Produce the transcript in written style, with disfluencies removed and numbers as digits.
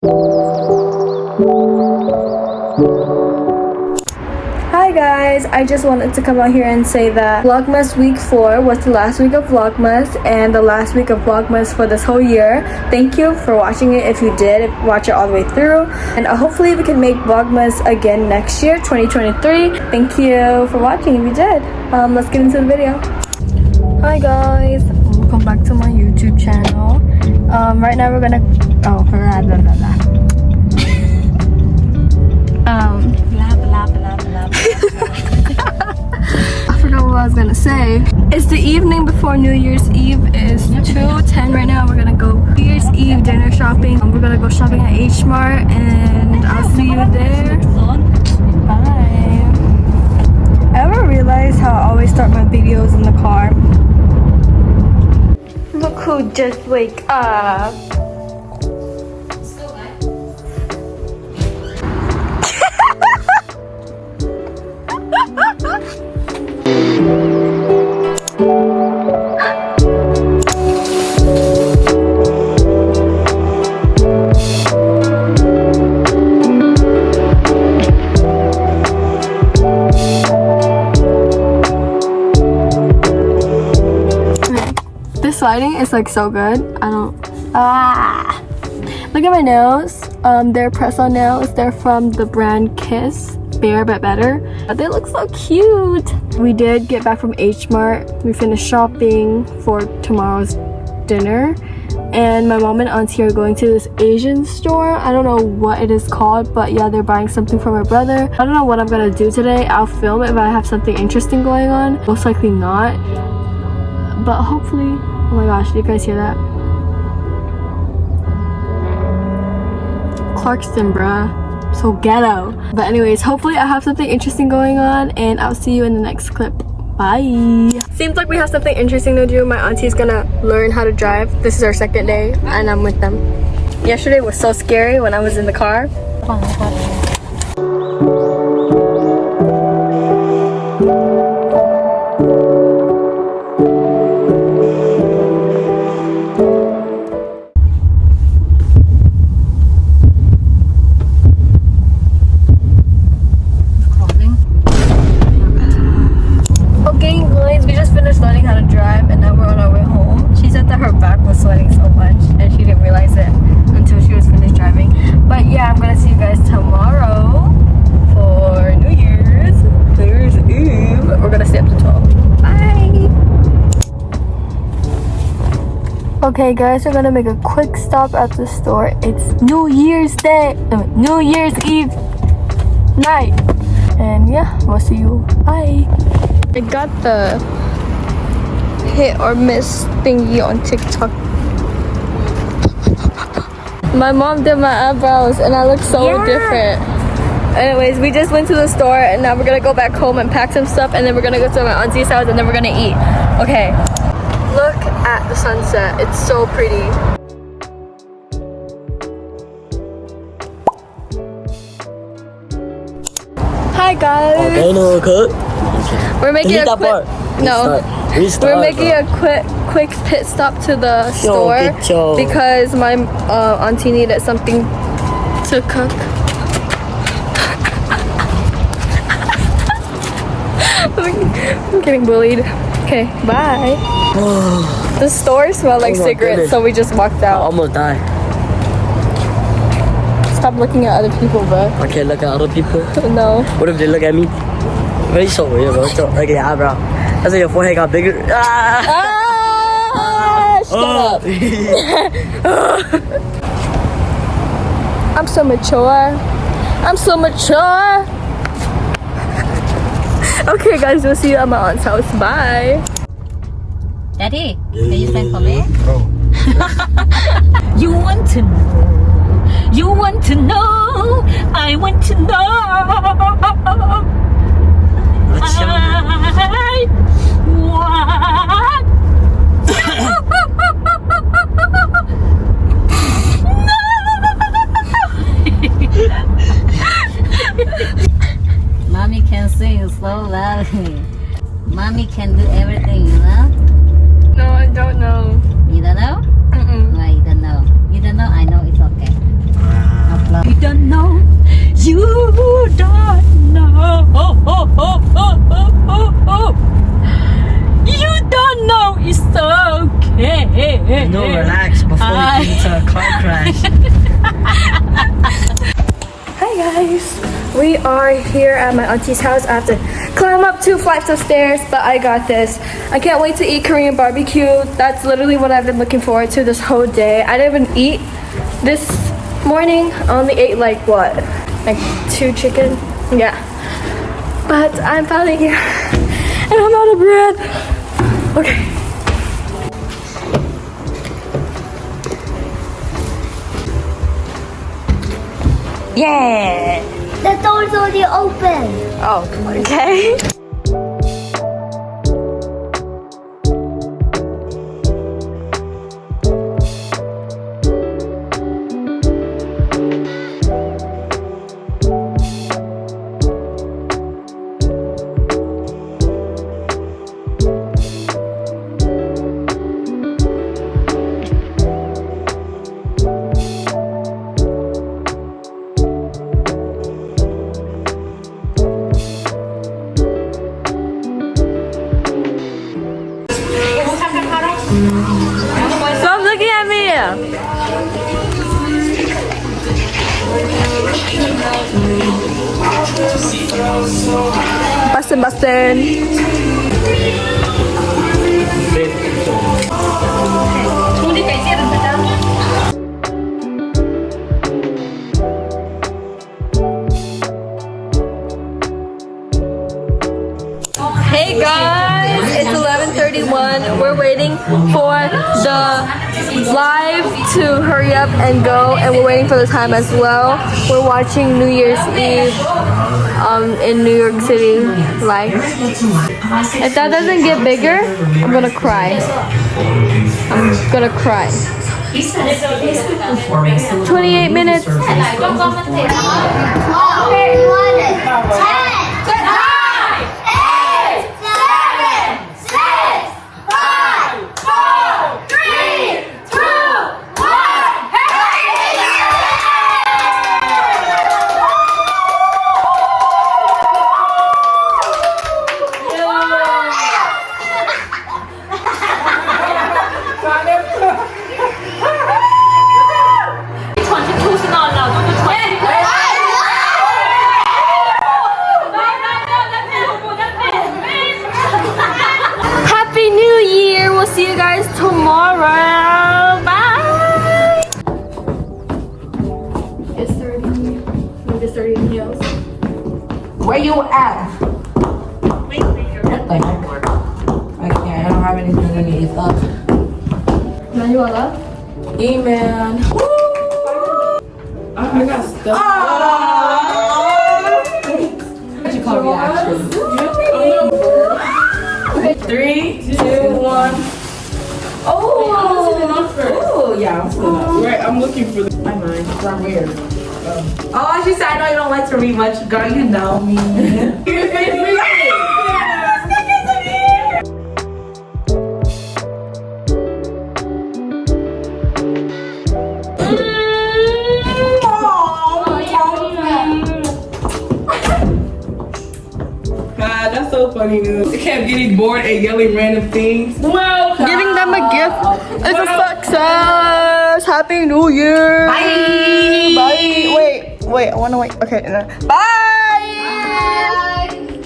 Hi guys, I just wanted to come out here and say that Vlogmas week 4 was the last week of Vlogmas and the last week of Vlogmas for this whole year. Thank you for watching it if you did watch it all the way through, and hopefully we can make Vlogmas again next year, 2023. Thank you for watching if you did. Let's get into the video. Hi guys, welcome back to my YouTube channel. Right now we're gonna I forgot what I was gonna say. It's the evening before New Year's Eve. It's 2:10 right now. We're gonna go New Year's Eve dinner shopping. We're gonna go shopping at H Mart, and I'll see you there. Bye. I ever realized how I always start my videos in the car? Look who just wake up. This lighting is like so good. Look at my nails. They're press-on nails. They're from the brand Kiss. Bare but better. They look so cute. We did get back from H Mart. We finished shopping for tomorrow's dinner, and my mom and auntie are going to this Asian store. I don't know what it is called, but yeah, they're buying something for my brother. I don't know what I'm gonna do today. I'll film it if I have something interesting going on. Most likely not, but hopefully. Oh my gosh, do you guys hear that? Clarkston, bruh. So ghetto. But anyways, hopefully I have something interesting going on, and I'll see you in the next clip. Bye. Seems like we have something interesting to do. My auntie's gonna learn how to drive. This is our second day, and I'm with them. Yesterday was so scary when I was in the car. Okay guys, we're gonna make a quick stop at the store. It's New Year's Eve night. And yeah, we'll see you. Bye. I got the hit or miss thingy on TikTok. My mom did my eyebrows and I look so different. Anyways, we just went to the store and now we're gonna go back home and pack some stuff, and then we're gonna go to my auntie's house, and then we're gonna eat. Okay. Look at the sunset. It's so pretty. Hi guys. Okay, no, cook. We're making a quick Restart, we're making a quick pit stop to the store because my auntie needed something to cook. I'm getting bullied. Okay, bye. The store smelled like cigarettes, so we just walked out. I almost died. Stop looking at other people, bro. I can't look at other people. No. What if they look at me? Very so weird, bro. Look at your eyebrow. That's why your forehead got bigger. Shut up. I'm so mature. I'm so mature. Okay guys, we'll see you at my aunt's house. Bye. Daddy, can you sing for me? Oh. You want to know? You want to know? I want to know. Mommy can sing so loudly. Mommy can do everything, you know? No, I don't know. You don't know? Mm-mm. Why you don't know? You don't know? I know it's okay. You don't know. You don't know. It's okay. No, relax before we get into a car crash. Hi guys, we are here at my auntie's house. I have to climb up 2 flights of stairs, but I got this. I can't wait to eat Korean barbecue. That's literally what I've been looking forward to this whole day. I didn't even eat this morning. I only ate like 2 chicken? Yeah. But I'm finally here and I'm out of bread. Okay. Yeah. The door's already open. Oh, okay. Stop looking at me! Bustin'. Hey guys, it's 11:31. We're waiting for the live to hurry up and go, and we're waiting for the time as well. We're watching New Year's Eve in New York City live. If that doesn't get bigger, I'm gonna cry. I'm gonna cry. 28 minutes. Happy New Year! We'll see you guys tomorrow. Bye! It's 30. Maybe it's 30 meals. Where you at? What the heck? I can't. I don't have anything to eat up. Manuela? Amen. I got stuff. What you call reaction? 3, 2, 1. Oh, yeah, I'm still up. Right, I'm looking for my mind. I'm weird. Oh, she said, I know you don't like to read much. Girl, you know me. God, that's so funny, dude. They kept getting bored and yelling random things. Welcome. Giving them a gift is a success. Happy New Year. Bye. Bye. Wait. I wanna wait. Okay. No. Bye.